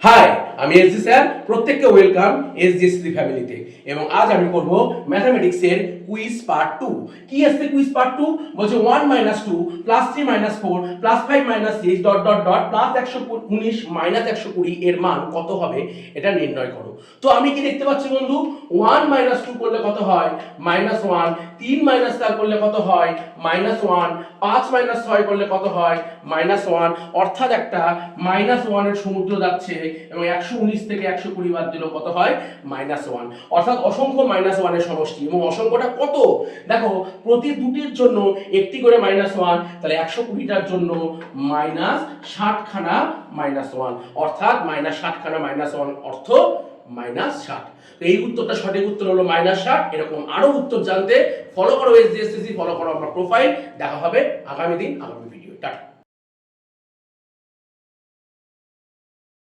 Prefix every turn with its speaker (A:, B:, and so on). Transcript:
A: High, আমি SG sir. প্রত্যেককে welcome এসজিএসসি ফ্যামিলিতে। এবং আজ আমি করব ম্যাথামেটিক্সের কুইজ পার্ট 2। কি আছে কুইজ পার্ট 2? বলছে 1 - 2 + 3 - 4 + 5 - 6 ডট ডট ডট প্লাস 119 - 120 এর মান কত হবে এটা নির্ণয় করো। তো আমি কি দেখতে পাচ্ছি বন্ধু, 1 - 2 করলে কত হয়? -1। 3 - 4 করলে কত হয়? -1। 5 - 6 করলে কত হয়? -1। অর্থাৎ একটা -1 এর সমুদ্র যাচ্ছে এবং 119 থেকে 120 বাদ দিলেও কত হয়? -1। অর্থাৎ অসংখ্য -1 এর সমষ্টি। এবং অসংখ্যটা কত? দেখো, প্রতি দুটির জন্য একটি করে -1, তাহলে 120টার জন্য -60 খানা -1, অর্থাৎ -60 খানা -1 অর্থ -60। তো এই উত্তরটা সঠিক উত্তর হলো -60। এরকম আরো উত্তর জানতে ফলো করো এসজিএসসি, ফলো করো আমার প্রোফাইল। দেখা হবে আগামী দিন আগামী ভিডিও।